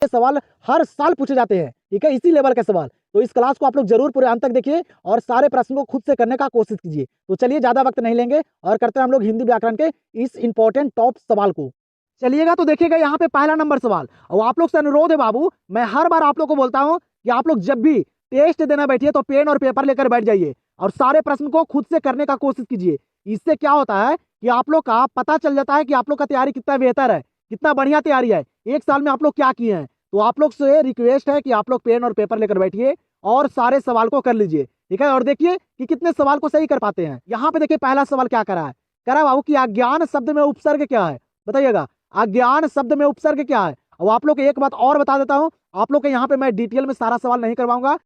ये सवाल हर साल पूछे जाते हैं, ठीक है, इसी लेवल के सवाल। तो इस क्लास को आप लोग जरूर पूरे अंत तक देखिए और सारे प्रश्न को खुद से करने का कोशिश कीजिए। तो चलिए ज्यादा वक्त नहीं लेंगे और करते हैं हम लोग हिंदी व्याकरण के इस इंपॉर्टेंट टॉप सवाल को। चलिएगा तो देखिएगा यहाँ पे पहला नंबर सवाल, और आप लोग से अनुरोध है बाबू, मैं हर बार आप लोग को बोलता हूँ कि आप लोग जब भी टेस्ट देना बैठिए तो पेन और पेपर लेकर बैठ जाइए और सारे प्रश्न को खुद से करने का कोशिश कीजिए। इससे क्या होता है कि आप लोग का पता चल जाता है कि आप लोग का तैयारी कितना बेहतर है, कितना बढ़िया तैयारी है, एक साल में आप लोग क्या किए हैं। तो आप लोग से रिक्वेस्ट है कि आप लोग पेन और पेपर लेकर बैठिए और सारे सवाल को कर लीजिए, ठीक है, और देखिए कि कितने सवाल को सही कर पाते हैं। यहाँ पे देखिए पहला सवाल क्या करा बाबू कि अज्ञान शब्द में उपसर्ग क्या है, बताइएगा अज्ञान शब्द में उपसर्ग क्या है। अब आप लोग को एक बात और बता देता हूं, आप लोग के यहाँ पे मैं डिटेल में सारा सवाल नहीं करवाऊंगा।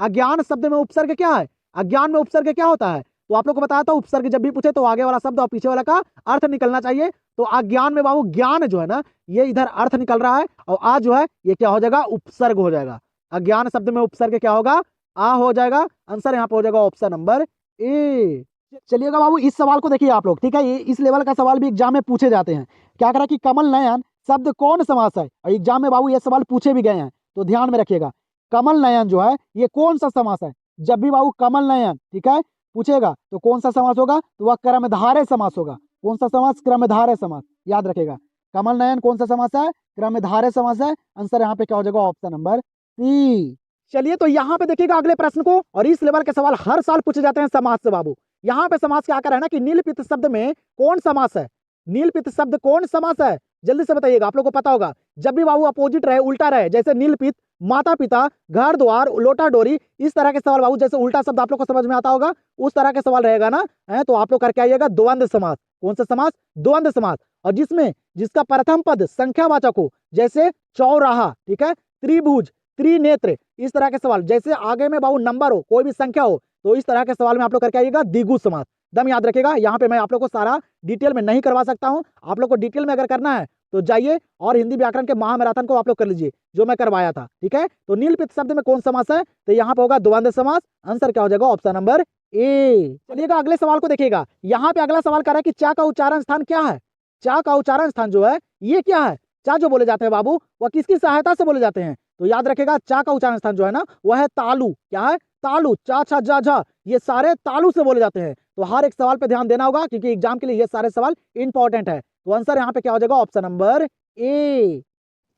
अज्ञान शब्द में उपसर्ग क्या है, अज्ञान में उपसर्ग क्या होता है, तो आप लोग को बताया था उपसर्ग जब भी पूछे तो आगे वाला शब्द और पीछे वाला का अर्थ निकलना चाहिए। तो अज्ञान में बाबू ज्ञान जो है ना, ये इधर अर्थ निकल रहा है और आ जो है ये क्या हो जाएगा, उपसर्ग हो जाएगा। अज्ञान शब्द में उपसर्ग क्या होगा, आ हो जाएगा। आंसर यहाँ पे हो जाएगा ऑप्शन नंबर ए। चलिएगा बाबू इस सवाल को देखिए आप लोग, ठीक है, ये इस लेवल का सवाल भी एग्जाम में पूछे जाते हैं। क्या करा कि कमल नयन शब्द कौन समास है, और एग्जाम में बाबू ये सवाल पूछे भी गए हैं, तो ध्यान में रखिएगा। कमल नयन जो है ये कौन सा समास है, जब भी बाबू कमल नयन, ठीक है, पूछेगा तो कौन सा समास होगा, तो वह क्रमधारय समास होगा। कौन सा समास, क्रमधारय समास, याद रखेगा। कमल नयन कौन सा समास है, क्रमधारय समास है। आंसर यहाँ पे क्या हो जाएगा, ऑप्शन नंबर सी। चलिए तो यहाँ पे देखिएगा अगले प्रश्न को, और इस लेवल के सवाल हर साल पूछे जाते हैं समास से बाबू। यहाँ पे समास क्या कर है ना कि नीलपित शब्द में कौन समास है, नीलपित शब्द कौन समास है, जल्दी से बताइएगा, आप लोग को पता होगा। जब भी बाबू अपोजिट रहे, उल्टा रहे, जैसे नीलपित, माता पिता, घर द्वार, लोटा डोरी, इस तरह के सवाल बाबू, जैसे उल्टा शब्द आप लोग को समझ में आता होगा उस तरह के सवाल रहेगा ना, है तो आप लोग करके आइएगा द्वंद्व समास। कौन सा समास, द्वंद्व समास, और जिसमें जिसका प्रथम पद संख्यावाचक हो, जैसे चौराहा, ठीक है, त्रिभुज, त्रिनेत्र, इस तरह के सवाल, जैसे आगे में बाबू नंबर हो, कोई भी संख्या हो, तो इस तरह के सवाल में आप लोग करके आइएगा द्विगु समास। दम याद रखेगा, यहाँ पे मैं आप लोग को सारा डिटेल में नहीं करवा सकता हूँ, आप लोग को डिटेल में अगर करना है तो जाइए और हिंदी व्याकरण के महामैराथन को आप लोग कर लीजिए जो मैं करवाया था, ठीक है। तो नीलपित शब्द में कौन समास है, तो यहाँ पे होगा द्वंद्व समास। आंसर क्या हो जाएगा, ऑप्शन नंबर ए। चलिएगा अगले सवाल को देखिएगा, यहाँ पे अगला सवाल कर रहा है कि चा का उच्चारण स्थान क्या है। चा का उच्चारण स्थान जो है ये क्या है, चा जो बोले जाते हैं बाबू वह किसकी सहायता से बोले जाते हैं, तो याद रखेगा चा का उच्चारण स्थान जो है ना वह है तालु। क्या है, तालु, चा छा जा झा, ये सारे तालु से बोले जाते हैं। तो हर एक सवाल पे ध्यान देना होगा क्योंकि एग्जाम के लिए ये सारे सवाल इंपॉर्टेंट है। तो आंसर यहाँ पे क्या हो जाएगा, ऑप्शन नंबर ए।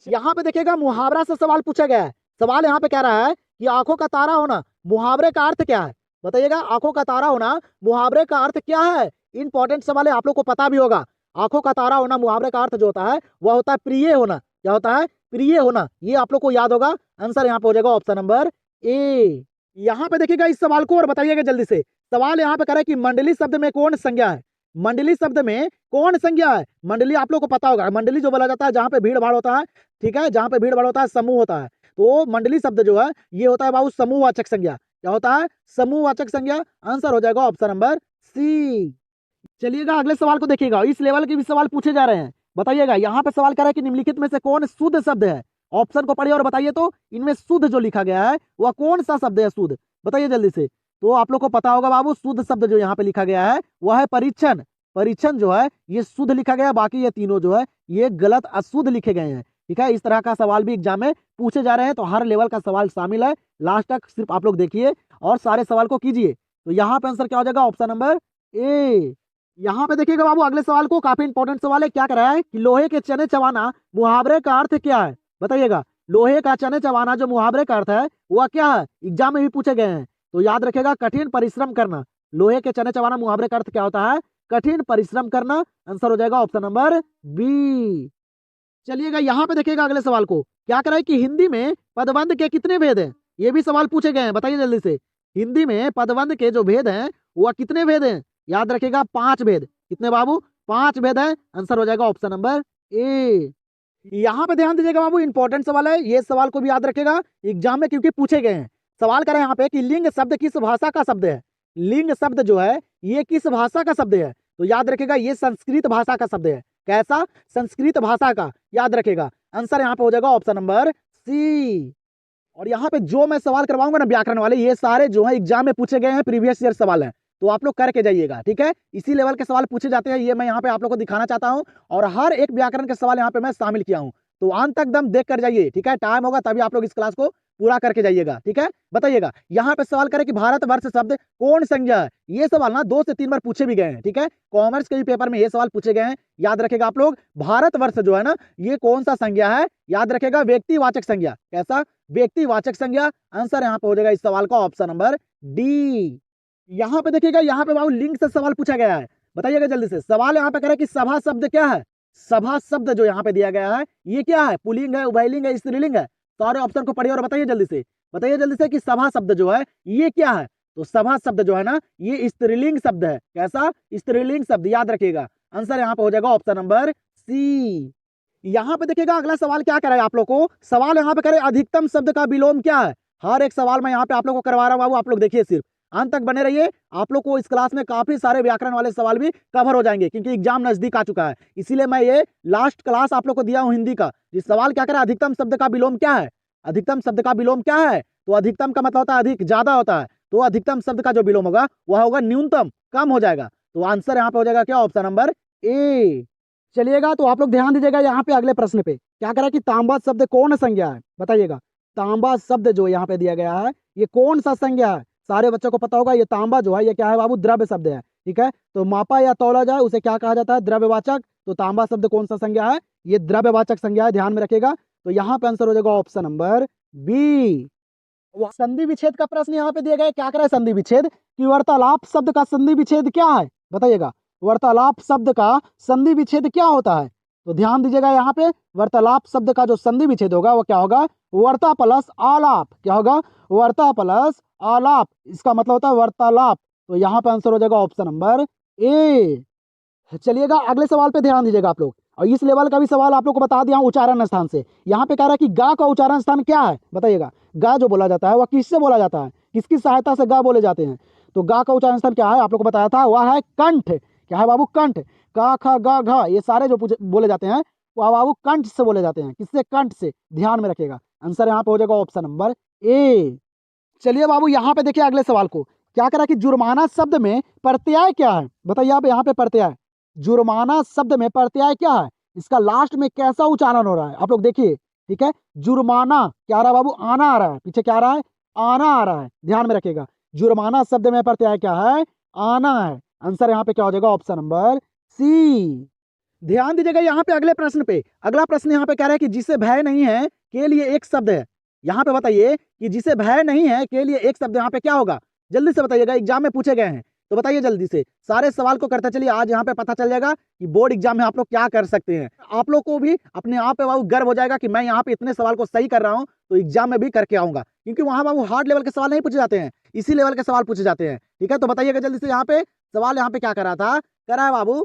यहाँ पे देखिएगा मुहावरा से सवाल पूछा गया है। सवाल यहाँ पे कह रहा है कि आंखों का तारा होना मुहावरे का अर्थ क्या है, बताइएगा आंखों का तारा होना मुहावरे का अर्थ क्या है। इंपॉर्टेंट सवाल है, आप लोग को पता भी होगा। आंखों का तारा होना मुहावरे का अर्थ जो होता है वह होता है प्रिय होना। क्या होता है, प्रिय होना, ये आप लोग को याद होगा। आंसर यहाँ पे हो जाएगा ऑप्शन नंबर ए। यहाँ पे देखिएगा इस सवाल को और बताइएगा जल्दी से। सवाल यहाँ पे कह रहा है कि मंडली शब्द में कौन संज्ञा है, मंडली शब्द में कौन संज्ञा है। मंडली आप लोग को पता होगा, मंडली जो बोला जाता है जहाँ पे भीड़ भाड़ होता है, ठीक है, जहाँ पे भीड़ भाड़ होता है, समूह होता है, तो मंडली शब्द जो है ये होता है बाबू समूहवाचक संज्ञा। क्या होता है, समूहवाचक संज्ञा। आंसर हो जाएगा ऑप्शन नंबर सी। चलिएगा अगले सवाल को देखिएगा, इस लेवल के भी सवाल पूछे जा रहे हैं। बताइएगा यहाँ पे सवाल कर रहा है कि निम्नलिखित में से कौन शुद्ध शब्द है। ऑप्शन को पढ़िए और बताइए तो इनमें शुद्ध जो लिखा गया है वह कौन सा शब्द है, शुद्ध बताइए जल्दी से। तो आप लोग को पता होगा बाबू शुद्ध शब्द जो यहाँ पे लिखा गया है वह है परीक्षण। परीक्षण जो है ये शुद्ध लिखा गया है, बाकी ये तीनों जो है ये गलत अशुद्ध लिखे गए हैं, ठीक है। इस तरह का सवाल भी एग्जाम में पूछे जा रहे हैं, तो हर लेवल का सवाल शामिल है। लास्ट तक सिर्फ आप लोग देखिए और सारे सवाल को कीजिए। तो यहाँ पे आंसर क्या हो जाएगा, ऑप्शन नंबर ए। यहाँ पे देखिएगा बाबू अगले सवाल को, काफी इंपॉर्टेंट सवाल है। क्या कर रहा है कि लोहे के चने चबाना मुहावरे का अर्थ क्या है, बताइएगा। लोहे का चने चबाना जो मुहावरे का अर्थ है वह क्या है, एग्जाम में भी पूछे गए हैं। तो याद रखेगा कठिन परिश्रम करना। लोहे के चने चबाना मुहावरे का अर्थ क्या होता है, कठिन परिश्रम करना। आंसर हो जाएगा ऑप्शन नंबर बी। चलिएगा यहाँ पे देखिएगा अगले सवाल को, क्या कर रहा है कि हिंदी में पदबंध के कितने भेद हैं, ये भी सवाल पूछे गए हैं, बताइए जल्दी से। हिंदी में पदबंध के जो भेद हैं वह कितने भेद हैं, याद रखेगा 5 भेद। कितने बाबू, 5 भेद है। आंसर हो जाएगा ऑप्शन नंबर ए। यहाँ पे ध्यान दीजिएगा बाबू, इंपॉर्टेंट सवाल है, ये सवाल को भी याद रखेगा एग्जाम में क्योंकि पूछे गए हैं। सवाल करें यहाँ पे कि लिंग शब्द किस भाषा का शब्द है। लिंग शब्द जो है ये किस भाषा का शब्द है, तो याद रखेगा ये संस्कृत भाषा का शब्द है। कैसा, संस्कृत भाषा का, याद रखेगा। आंसर यहाँ पे हो जाएगा ऑप्शन नंबर सी। और यहाँ पे जो मैं सवाल करवाऊंगा ना व्याकरण वाले, ये सारे जो है एग्जाम में पूछे गए हैं, प्रीवियस ईयर सवाल है, तो आप लोग करके जाइएगा, ठीक है। इसी लेवल के सवाल पूछे जाते हैं, ये मैं यहाँ पे आप लोग को दिखाना चाहता हूँ, और हर एक व्याकरण के सवाल यहाँ पे मैं शामिल किया हूँ। तो अंत तक दम देख कर जाइए, ठीक है। टाइम होगा तभी आप लोग इस क्लास को पूरा करके जाइएगा, ठीक है। बताइएगा यहाँ पे सवाल करें कि भारतवर्ष शब्द कौन संज्ञा है। ये सवाल ना 2 से 3 बार पूछे भी गए हैं, ठीक है। कॉमर्स के भी पेपर में ये सवाल पूछे गए हैं, याद रखेगा आप लोग। भारतवर्ष जो है ना, ये कौन सा संज्ञा है, याद रखेगा, व्यक्तिवाचक संज्ञा। कैसा? व्यक्तिवाचक संज्ञा। आंसर यहाँ पे हो जाएगा इस सवाल का ऑप्शन नंबर डी। यहाँ पे देखिएगा, यहाँ पे बाबू लिंग से सवाल पूछा गया है। बताइएगा जल्दी से। सवाल यहाँ पे करे कि सभा शब्द क्या है। सभा शब्द जो यहाँ पे दिया गया है ये क्या है, पुल्लिंग है, उभयलिंग है, स्त्रीलिंग है। सारे ऑप्शन को पढ़िए और बताइए जल्दी से, बताइए जल्दी से कि सभा शब्द जो है ये क्या है। तो सभा शब्द जो है ना, ये स्त्रीलिंग शब्द है। कैसा? स्त्रीलिंग शब्द, याद रखिएगा। आंसर यहाँ पे हो जाएगा ऑप्शन नंबर सी। यहाँ पे देखिएगा अगला सवाल क्या करे आप लोग को। सवाल यहाँ पे करे अधिकतम शब्द का विलोम क्या है। हर एक सवाल मैं यहाँ पे आप लोग को करवा रहा हूँ बाबू, आप लोग देखिए, सिर्फ अंत तक बने रहिए। आप लोग को इस क्लास में काफी सारे व्याकरण वाले सवाल भी कवर हो जाएंगे, क्योंकि एग्जाम नजदीक आ चुका है। इसीलिए मैं ये लास्ट क्लास आप लोग को दिया हूँ हिंदी का। इस सवाल क्या करे, अधिकतम शब्द का विलोम क्या है। अधिकतम शब्द का विलोम क्या है? तो अधिकतम का मतलब होता है अधिक, ज्यादा होता है। तो अधिकतम शब्द का जो विलोम होगा वह होगा न्यूनतम, कम हो जाएगा। तो आंसर यहाँ पे हो जाएगा क्या, ऑप्शन नंबर ए। चलिएगा, तो आप लोग ध्यान दीजिएगा यहाँ पे अगले प्रश्न पे। क्या करा कि तांबा शब्द कौन संज्ञा है। बताइएगा, तांबा शब्द जो यहाँ पे दिया गया है ये कौन सा संज्ञा है। सारे बच्चों को पता होगा ये तांबा जो है ये क्या है बाबू, द्रव्य शब्द है, ठीक है। तो मापा या तौला जाए उसे क्या कहा जाता है, द्रव्यवाचक। तो तांबा शब्द कौन सा संज्ञा है, ये द्रव्यवाचक संज्ञा है, ध्यान में रखिएगा। तो यहाँ पे आंसर हो जाएगा ऑप्शन नंबर बी। संधि विच्छेद का प्रश्न यहाँ पे दिया गया है। क्या करा है संधि विच्छेद, कि वार्तालाप शब्द का संधि विच्छेद क्या है। बताइएगा, वार्तालाप शब्द का संधि विच्छेद क्या होता है। तो ध्यान दीजिएगा यहाँ पे, वार्तालाप शब्द का जो संधि विच्छेद होगा वो क्या होगा, वार्ता प्लस आलाप। क्या होगा, वार्ता प्लस आलाप। इसका मतलब होता है वार्तालाप। तो यहाँ पे आंसर हो जाएगा ऑप्शन नंबर ए। चलिएगा अगले सवाल पे ध्यान दीजिएगा आप लोग। और इस लेवल का भी सवाल आप लोग को बता दिया हूं उच्चारण स्थान से। यहाँ पे कह रहा है कि गा का उच्चारण स्थान क्या है। बताइएगा, गा जो बोला जाता है वह किससे बोला जाता है, किसकी सहायता से गा बोले जाते हैं। तो गा का उच्चारण स्थान क्या है, आप लोग को बताया था, वह है कंठ। क्या है बाबू, कंठ। का ख गा घ ये सारे जो बोले जाते हैं वह बाबू कंठ से बोले जाते हैं। किससे, कंठ से। ध्यान में रखिएगा, आंसर यहाँ पे हो जाएगा ऑप्शन नंबर ए। चलिए बाबू यहाँ पे देखिए अगले सवाल को। क्या करा कि जुर्माना शब्द में प्रत्यय क्या है। बताइए आप, यहाँ पे प्रत्यय, जुर्माना शब्द में प्रत्यय क्या है, इसका लास्ट में कैसा उच्चारण हो रहा है आप लोग देखिए, ठीक है। जुर्माना क्या आ रहा है बाबू, आना आ रहा है, पीछे क्या आ रहा है, आना आ रहा है। ध्यान में रखिएगा, जुर्माना शब्द में प्रत्यय क्या है, आना है। आंसर यहाँ पे क्या हो जाएगा, ऑप्शन नंबर सी। ध्यान दीजिएगा यहाँ पे अगले प्रश्न पे। अगला प्रश्न यहाँ पे कह रहा है कि जिसे भय नहीं है के लिए एक शब्द है। यहाँ पे बताइए कि जिसे भय नहीं है के लिए एक शब्द यहाँ पे क्या होगा, जल्दी से बताइएगा, एग्जाम में पूछे गए हैं। तो बताइए जल्दी से, सारे सवाल को करते चलिए। आज यहाँ पे पता चल जाएगा कि बोर्ड एग्जाम में आप लोग क्या कर सकते हैं। आप लोग को भी अपने आप पे बाबू गर्व हो जाएगा कि मैं यहाँ पे इतने सवाल को सही कर रहा हूँ, तो एग्जाम में भी करके आऊंगा। क्योंकि वहां बाबू हार्ड लेवल के सवाल नहीं पूछे जाते हैं, इसी लेवल के सवाल पूछे जाते हैं, ठीक है। तो बताइएगा जल्दी से, यहाँ पे सवाल यहाँ पे क्या करा था, करा है बाबू,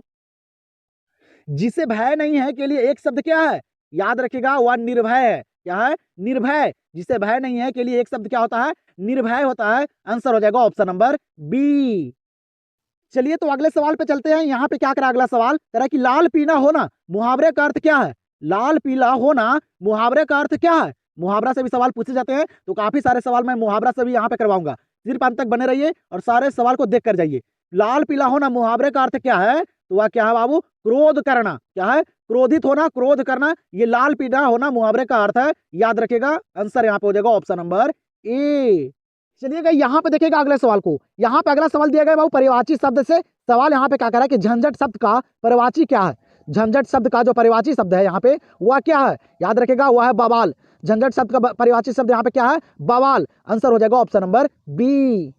जिसे भय नहीं है के लिए एक शब्द क्या है, याद रखिएगा, वह निर्भय है। क्या है, निर्भय। जिसे भय नहीं है के लिए एक शब्द क्या होता है, निर्भय होता है। आंसर हो जाएगा ऑप्शन नंबर बी। चलिए तो अगले सवाल पे चलते हैं। यहाँ पे क्या करा अगला सवाल, करा कि लाल पीला होना मुहावरे का अर्थ क्या है। लाल पीला होना मुहावरे का अर्थ क्या है। मुहावरा से भी सवाल पूछे जाते हैं, तो काफी सारे सवाल मैं मुहावरा से भी यहाँ पे करवाऊंगा। सिर्फ अंत तक बने रहिए और सारे सवाल को देख कर जाइए। लाल पीला होना मुहावरे का अर्थ क्या है, तो वह क्या है बाबू, क्रोध करना। क्या है, क्रोधित होना, क्रोध करना, ये लाल पीला होना मुहावरे का अर्थ है, याद रखिएगा। आंसर यहाँ पे हो जाएगा ऑप्शन नंबर ए। चलिएगा यहाँ पे देखिएगा अगले सवाल को। यहाँ पे अगला सवाल दिया गया बाबू परिवाची शब्द से। सवाल यहाँ पे क्या कह रहा है कि झंझट शब्द का परिवाची क्या है। झंझट शब्द का जो परिवाची शब्द है यहाँ पे वह क्या है, याद रखिएगा, वह है बवाल। झंझट शब्द का परिवाची शब्द यहाँ पे क्या है, बवाल। आंसर हो जाएगा ऑप्शन नंबर बी।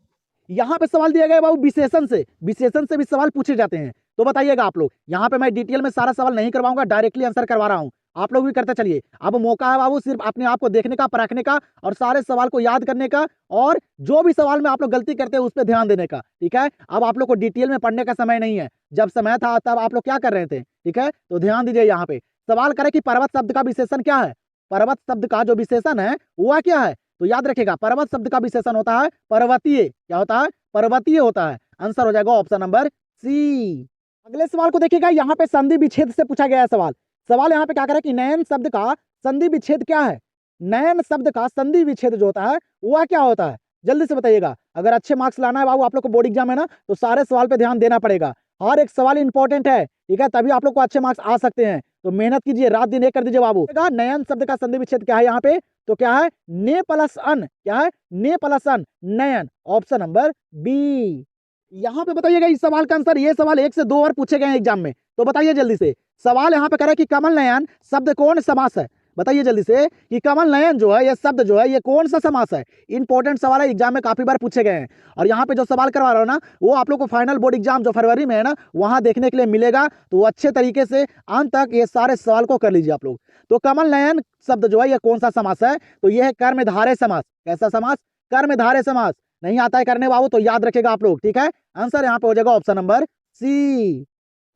यहाँ पे सवाल दिया गया बाबू विशेषण से। विशेषण से भी सवाल पूछे जाते हैं, तो बताइएगा आप लोग। यहाँ पे मैं डिटेल में सारा सवाल नहीं करवाऊंगा, डायरेक्टली आंसर करवा रहा हूँ, आप लोग भी करते चलिए। अब मौका है बाबू सिर्फ अपने आप को देखने का, परखने का, और सारे सवाल को याद करने का, और जो भी सवाल में आप लोग गलती करते हैं उस पर ध्यान देने का, ठीक है। अब आप लोग को डिटेल में पढ़ने का समय नहीं है, जब समय था तब आप लोग क्या कर रहे थे, ठीक है। तो ध्यान दीजिए, यहाँ पे सवाल करे कि पर्वत शब्द का विशेषण क्या है। पर्वत शब्द का जो विशेषण है वह क्या है, तो याद रखिएगा, पर्वत शब्द का विशेषण होता है पर्वतीय। क्या होता है, पर्वतीय होता है। आंसर हो जाएगा ऑप्शन नंबर सी। अगले सवाल को देखिएगा, यहाँ पे संधि विच्छेद से पूछा गया है सवाल। सवाल यहाँ पे क्या करे कि नयन शब्द का संधि विच्छेद क्या है। नयन शब्द का संधि विच्छेद जो होता है वह क्या होता है, जल्दी से बताइएगा। अगर अच्छे मार्क्स लाना है बाबू आप लोग को बोर्ड एग्जाम है ना, तो सारे सवाल पे ध्यान देना पड़ेगा। हर एक सवाल इंपॉर्टेंट है, ठीक है, तभी आप लोग को अच्छे मार्क्स आ सकते हैं। तो मेहनत कीजिए, रात दिन एक कर दीजिए बाबू। नयन शब्द का संधि विच्छेद क्या है यहाँ पे? तो क्या है? ने प्लस अन। क्या है? ने प्लस अन, नयन। Option number B. यहाँ पे बताइएगा इस सवाल का आंसर। ये सवाल 1 से 2 बार पूछे गए हैं एग्जाम में, तो बताइए जल्दी से। सवाल यहाँ पे कह रहा है कि कमल नयन शब्द कौन समास है? बताइए जल्दी से कि कमल नयन जो है, ये शब्द जो है, ये कौन सा समास है? इंपॉर्टेंट सवाल है, एग्जाम में काफी बार पूछे गए हैं। और यहाँ पे जो सवाल करवा रहा हूँ ना, वो आप लोग को फाइनल बोर्ड एग्जाम जो फरवरी में है ना, वहां देखने के लिए मिलेगा। तो अच्छे तरीके से अंत तक ये सारे सवाल को कर लीजिए आप लोग। तो कमल नयन शब्द जो है, ये कौन सा समास है? तो ये है कर्मधारय समास। कैसा समास? कर्मधारय समास। नहीं आता है करने बाबू तो याद रखेगा आप लोग, ठीक है। आंसर यहाँ पे हो जाएगा ऑप्शन नंबर सी।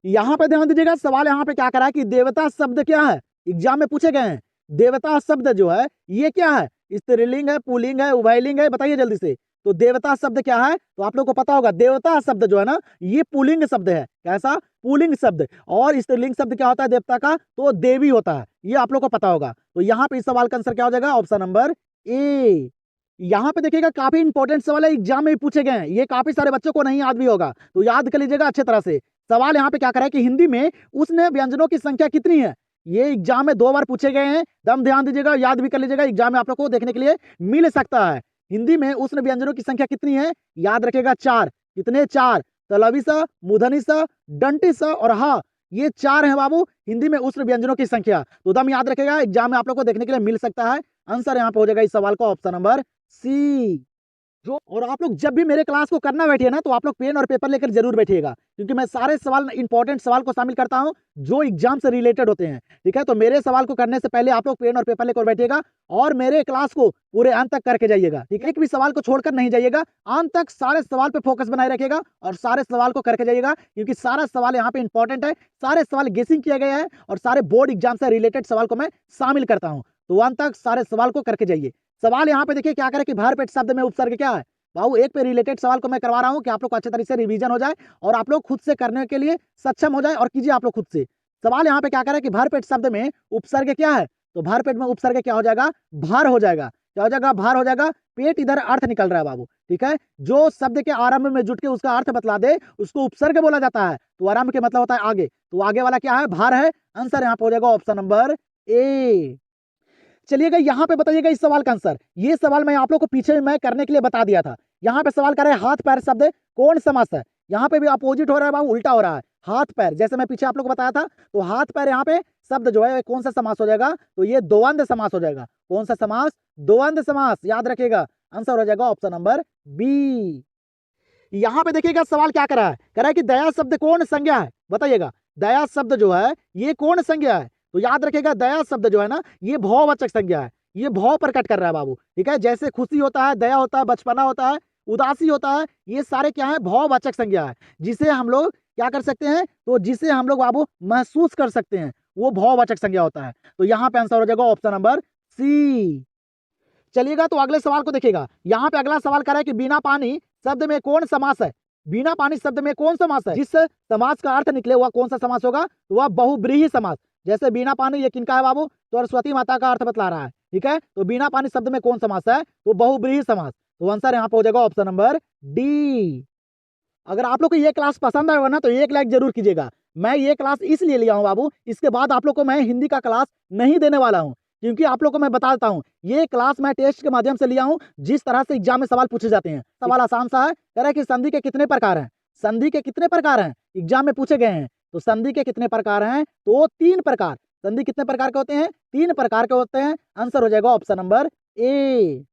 यहाँ पे ध्यान दीजिएगा, सवाल यहाँ पे क्या करा है कि देवता शब्द क्या है? एग्जाम में पूछे गए हैं। देवता शब्द जो है, ये क्या है? स्त्रीलिंग है, पुल्लिंग है, उभयलिंग है? बताइए जल्दी से। तो देवता शब्द क्या है? तो आप लोग को पता होगा, देवता शब्द जो है ना, ये पुल्लिंग शब्द है। कैसा? पुल्लिंग शब्द। और स्त्रीलिंग शब्द क्या होता है देवता का? तो देवी होता है। ये आप लोग को पता होगा। तो यहाँ पे इस सवाल का आंसर क्या हो जाएगा? Option number A. यहाँ पे देखिएगा, काफी इंपॉर्टेंट सवाल है, एग्जाम में पूछे गए हैं। ये काफी सारे बच्चों को नहीं याद भी होगा, तो याद कर लीजिएगा अच्छे तरह से। सवाल यहाँ पे क्या करा है कि हिंदी में उष्ण व्यंजनों की संख्या कितनी है? ये एग्जाम में 2 बार पूछे गए हैं। दम ध्यान दीजिएगा, याद भी कर लीजिएगा, एग्जाम में आप लोग को देखने के लिए मिल सकता है। हिंदी में उष्ण व्यंजनों की संख्या कितनी है? याद रखेगा 4। कितने? 4। तलवी सा, मूर्धनी सा, दंती सा और हा, ये 4 है बाबू हिंदी में उष्ण व्यंजनों की संख्या। तो दम याद रखेगा, एग्जाम में आप लोग को देखने के लिए मिल सकता है। आंसर यहाँ पे हो जाएगा इस सवाल का ऑप्शन नंबर सी। जो और आप लोग जब भी मेरे क्लास को करना बैठिए ना, तो आप लोग पेन और पेपर लेकर जरूर बैठिएगा, क्योंकि मैं सारे सवाल, इंपॉर्टेंट सवाल को शामिल करता हूं जो एग्जाम से रिलेटेड होते हैं, ठीक है। तो मेरे सवाल को करने से पहले आप लोग पेन और पेपर लेकर बैठिएगा और मेरे क्लास को पूरे अंत तक करके जाइएगा, ठीक है। एक भी सवाल को छोड़कर नहीं जाइएगा, अंत तक सारे सवाल पे फोकस बनाए रखिएगा और सारे सवाल को करके जाइएगा, क्योंकि सारा सवाल यहाँ पे इंपॉर्टेंट है। सारे सवाल गेसिंग किए गए हैं और सारे बोर्ड एग्जाम से रिलेटेड सवाल को मैं शामिल करता हूँ। तो अंत तक सारे सवाल को करके जाइए। सवाल यहाँ पे देखिए क्या करे कि भर पेट शब्द में उपसर्ग क्या है? बाबू एक पे रिलेटेड सवाल को मैं करवा रहा हूं कि आप लोग को अच्छे तरीके से रिवीजन हो जाए और आप लोग खुद से करने के लिए सक्षम हो जाए, और कीजिए आप लोग खुद से। सवाल यहाँ पे क्या करे कि भर पेट शब्द में उपसर्ग क्या है? तो भर पेट में उपसर्ग क्या हो जाएगा? भार हो जाएगा। क्या हो जाएगा? भार हो जाएगा। पेट इधर अर्थ निकल रहा है बाबू, ठीक है। जो शब्द के आरंभ में जुट के उसका अर्थ बतला दे, उसको उपसर्ग बोला जाता है। तो आरंभ के मतलब होता है आगे, तो आगे वाला क्या है? भार है। आंसर यहाँ पे हो जाएगा ऑप्शन नंबर ए। चलिएगा यहाँ पे बताइएगा इस सवाल का आंसर। ये सवाल मैं आप लोग को पीछे मैं करने के लिए बता दिया था। यहाँ पे सवाल कर रहा है हाथ पैर शब्द कौन समास है? यहाँ पे भी अपोजिट हो रहा है बाबू, उल्टा हो रहा है। हाथ पैर, जैसे मैं पीछे आप लोग को बताया था, तो हाथ पैर यहाँ पे शब्द जो है कौन सा समास हो जाएगा? तो ये द्वंद्व समास हो जाएगा। कौन सा समास? द्वंद्व समास। याद रखिएगा, आंसर हो जाएगा ऑप्शन नंबर बी। यहाँ पे देखिएगा सवाल क्या कर रहा है, कह रहा है कि दया शब्द कौन संज्ञा है? बताइएगा, दया शब्द जो है ये कौन संज्ञा है? तो याद रखिएगा, दया शब्द जो है ना, ये भाववाचक संज्ञा है। ये भाव प्रकट कर रहा है बाबू, ठीक है। जैसे खुशी होता है, दया होता है, बचपना होता है, उदासी होता है, ये सारे क्या है? भाववाचक संज्ञा है, जिसे हम लोग क्या कर सकते हैं? तो जिसे हम लोग बाबू महसूस कर सकते हैं, वो भाववाचक संज्ञा होता है। तो यहाँ पे आंसर हो जाएगा ऑप्शन नंबर सी। चलिएगा तो अगले सवाल को देखिएगा। यहाँ पे अगला सवाल कर रहा है कि बिना पानी शब्द में कौन समास है? बिना पानी शब्द में कौन समास है? जिस समास का अर्थ निकले वह कौन सा समास होगा? तो वह बहुब्रीहि समास। जैसे बिना पानी, ये किनका है बाबू? तो सरस्वती माता का अर्थ बतला रहा है, ठीक है। तो बिना पानी शब्द में कौन समास है? तो बहुब्रीहि समास। तो आंसर यहाँ पे हो जाएगा ऑप्शन नंबर डी। अगर आप लोग को ये क्लास पसंद आएगा ना, तो 1 लाइक जरूर कीजिएगा। मैं ये क्लास इसलिए लिया हूँ बाबू, इसके बाद आप लोग को मैं हिंदी का क्लास नहीं देने वाला हूँ, क्योंकि आप लोग को मैं बता देता हूँ, ये क्लास मैं टेस्ट के माध्यम से लिया हूँ, जिस तरह से एग्जाम में सवाल पूछे जाते हैं। सवाल आसान सा है, कह रहा है कि संधि के कितने प्रकार हैं? संधि के कितने प्रकार हैं? एग्जाम में पूछे गए हैं। तो संधि के कितने प्रकार हैं? तो 3 प्रकार। संधि कितने प्रकार के होते हैं? 3 प्रकार के होते हैं। आंसर हो जाएगा ऑप्शन नंबर ए।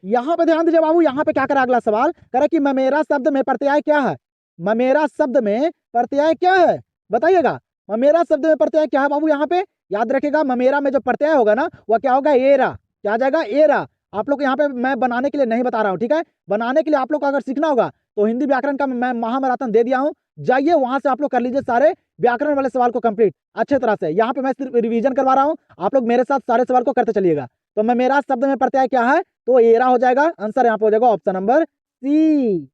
यहाँ पे ध्यान दीजिए बाबू, यहाँ पे क्या करा अगला सवाल, कह रहा है कि ममेरा शब्द में प्रत्यय क्या है? ममेरा शब्द में प्रत्यय क्या है? बताइएगा, ममेरा शब्द में प्रत्यय क्या है बाबू? यहाँ पे याद रखिएगा, ममेरा में जो प्रत्यय होगा ना, वह क्या होगा? एरा। क्या आ जाएगा? एरा। आप लोग यहाँ पे मैं बनाने के लिए नहीं बता रहा हूँ, ठीक है। बनाने के लिए आप लोग को अगर सीखना होगा तो हिंदी व्याकरण का मैं महामैराथन दे दिया हूँ, जाइए वहां से आप लोग कर लीजिए सारे व्याकरण वाले सवाल को कंप्लीट अच्छे तरह से। यहाँ पे मैं सिर्फ रिवीजन करवा रहा हूँ, आप लोग मेरे साथ सारे सवाल को करते चलिएगा। तो ममेरा शब्द में प्रत्यय क्या है? तो एरा हो जाएगा। आंसर यहाँ पे हो जाएगा ऑप्शन नंबर सी।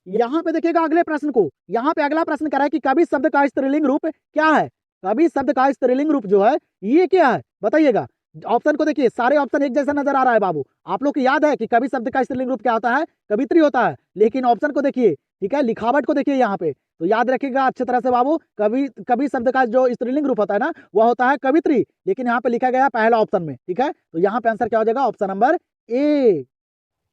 यहाँ पे देखिएगा अगले प्रश्न को। यहाँ पे अगला प्रश्न कर रहा है कि कवि शब्द का स्त्रीलिंग रूप क्या है? कवि शब्द का स्त्रीलिंग रूप जो है ये क्या है? बताइएगा। ऑप्शन को देखिए, सारे ऑप्शन एक जैसा नजर आ रहा है बाबू। आप लोग को याद है कि कवि शब्द का स्त्रीलिंग रूप क्या होता है? कवित्री होता है। लेकिन ऑप्शन को देखिए, ठीक है, लिखावट को देखिए यहाँ पे। तो याद रखिएगा अच्छी तरह से बाबू, कवि कवि शब्द का जो स्त्रीलिंग रूप होता है ना, वह होता है कवित्री, लेकिन यहाँ पे लिखा गया है पहला ऑप्शन में। ठीक है, तो यहाँ पे आंसर क्या हो जाएगा, ऑप्शन नंबर ए।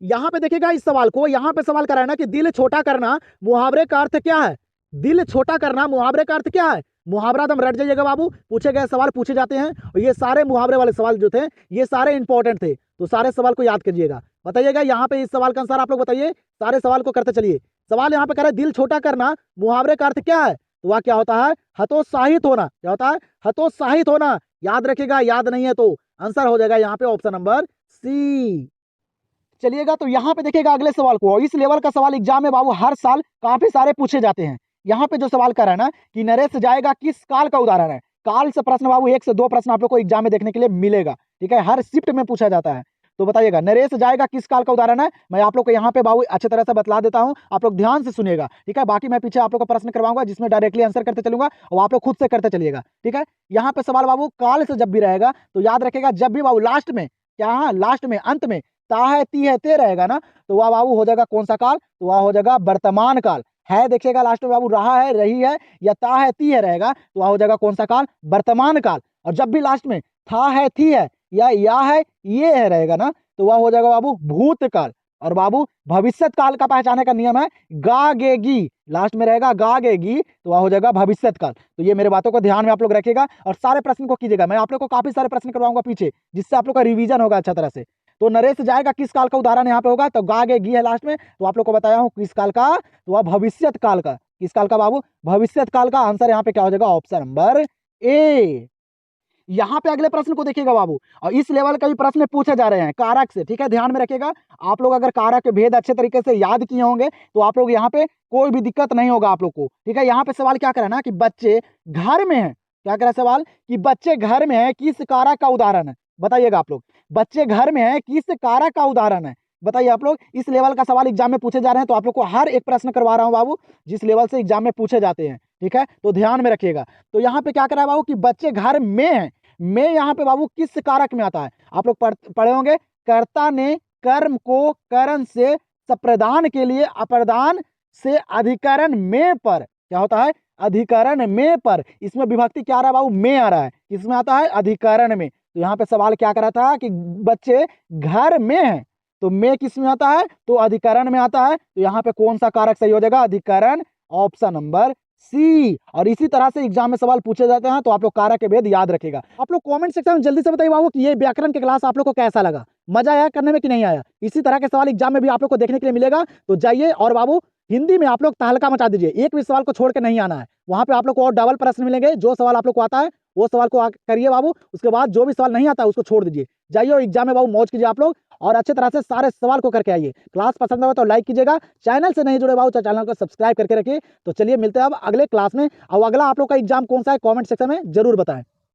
यहाँ पे देखिएगा इस सवाल को, यहाँ पे सवाल करा है ना कि दिल छोटा करना मुहावरे का अर्थ क्या है। दिल छोटा करना मुहावरे का अर्थ क्या है। मुहावरा दम रट जाइएगा बाबू, पूछे गए सवाल पूछे जाते हैं, और ये सारे मुहावरे वाले सवाल जो थे ये सारे इंपॉर्टेंट थे, तो सारे सवाल को याद कीजिएगा। बताइएगा यहाँ पे इस सवाल का आंसर आप लोग बताइए, सारे सवाल को करते चलिए। सवाल यहाँ पे कह रहे दिल छोटा करना मुहावरे का अर्थ क्या है, तो वह क्या होता है, हतोत्साहित होना। क्या होता है, हतोत्साहित होना। याद रखिएगा, याद नहीं है तो आंसर हो जाएगा यहाँ पे ऑप्शन नंबर सी। चलिएगा तो यहाँ पे देखिएगा अगले सवाल को, इस लेवल का सवाल एग्जाम में बाबू हर साल काफी सारे पूछे जाते हैं। यहाँ पे जो सवाल कर रहा है ना कि नरेश जाएगा किस काल का उदाहरण है। काल से प्रश्न बाबू 1 से 2 प्रश्न आप लोग को एग्जाम में देखने के लिए मिलेगा। ठीक है, हर शिफ्ट में पूछा जाता है। तो बताइएगा नरेश जाएगा किस काल का उदाहरण है। मैं आप लोग को यहाँ पे बाबू अच्छी तरह से बतला देता हूँ, आप लोग ध्यान से सुनिएगा। ठीक है, बाकी मैं पीछे आप लोग का प्रश्न करवाऊंगा जिसमें डायरेक्टली आंसर करते चलूंगा और आप लोग खुद से करते चलिएगा। ठीक है, यहाँ पे सवाल बाबू काल से जब भी रहेगा तो याद रखेगा, जब भी बाबू लास्ट में क्या, लास्ट में अंत में ता है ती है ते रहेगा ना, तो वह बाबू हो जाएगा कौन सा काल, तो वह हो जाएगा वर्तमान काल। है देखिएगा लास्ट में बाबू रहा है, रही है या ता है ती है रहेगा, तो वह हो जाएगा कौन सा काल, वर्तमान काल। और जब भी लास्ट में था है थी है या है ये है रहेगा ना, तो वह हो जाएगा बाबू भूतकाल। और बाबू भविष्यत काल का पहचाने का नियम है गा गे गी, लास्ट में रहेगा गा गे गी, तो वह हो जाएगा भविष्यत काल। तो ये मेरे बातों को ध्यान में आप लोग रखिएगा और सारे प्रश्न को कीजिएगा। मैं आप लोग को काफी सारे प्रश्न करवाऊंगा पीछे, जिससे आप लोग का रिवीजन होगा अच्छा तरह से। तो नरेश जाएगा किस काल का उदाहरण यहाँ पे होगा, तो गा गे गी है लास्ट में, तो आप लोग को बताया हूँ किस काल का, तो वह भविष्यत काल का। किस काल का बाबू, भविष्यत काल का। आंसर यहाँ पे क्या हो जाएगा, ऑप्शन नंबर ए। यहाँ पे अगले प्रश्न को देखिएगा बाबू, और इस लेवल का भी प्रश्न पूछे जा रहे हैं कारक से। ठीक है, ध्यान में रखिएगा। आप लोग अगर कारक के भेद अच्छे तरीके से याद किए होंगे तो आप लोग यहाँ पे कोई भी दिक्कत नहीं होगा आप लोग को। ठीक है, यहाँ पे सवाल क्या करा ना कि बच्चे घर में है, क्या करा सवाल कि बच्चे घर में है किस कारक का उदाहरण है। बताइएगा आप लोग, बच्चे घर में है किस कारक का उदाहरण है, बताइए आप लोग। इस लेवल का सवाल एग्जाम में पूछे जा रहे हैं, तो आप लोग को हर एक प्रश्न करवा रहा हूँ बाबू जिस लेवल से एग्जाम में पूछे जाते हैं। ठीक है, तो ध्यान में रखिएगा। तो यहाँ पे क्या करा है बाबू कि बच्चे घर में है, में यहाँ पे बाबू किस कारक में आता है, आप लोग पढ़े होंगे, कर्ता ने कर्म को करण से संप्रदान के लिए अप्रदान से अधिकरण में पर, क्या होता है, अधिकरण में पर। इसमें विभक्ति क्या आ रहा है बाबू, में आ रहा है, किसमें आता है, अधिकरण में। तो यहाँ पे सवाल क्या करा था कि बच्चे घर में है, तो में किस में आता है, तो अधिकरण में आता है। तो यहाँ पे कौन सा कारक सही हो जाएगा, अधिकरण, ऑप्शन नंबर सी। और इसी तरह से एग्जाम में सवाल पूछे जाते हैं, तो आप लोग कारक के भेद याद रखेगा। आप लोग कमेंट सेक्शन में जल्दी से बताइए बाबू कि ये व्याकरण के क्लास आप लोग को कैसा लगा, मजा आया करने में कि नहीं आया। इसी तरह के सवाल एग्जाम में भी आप लोग को देखने के लिए मिलेगा, तो जाइए और बाबू हिंदी में आप लोग तहलका मचा दीजिए, एक भी सवाल को छोड़ के नहीं आना है। वहां पे आप लोग को और डबल प्रश्न मिलेंगे, जो सवाल आप लोग को आता है वो सवाल को करिए बाबू, उसके बाद जो भी सवाल नहीं आता है उसको छोड़ दीजिए। जाइए और एग्जाम में बाबू मौज कीजिए आप लोग, और अच्छे तरह से सारे सवाल को करके आइए। क्लास पसंद आए तो लाइक कीजिएगा, चैनल से नहीं जुड़े बाबू तो चैनल को सब्सक्राइब करके रखिए। तो चलिए मिलते हैं अब अगले क्लास में, और अगला आप लोग का एग्जाम कौन सा है कमेंट सेक्शन में जरूर बताएं।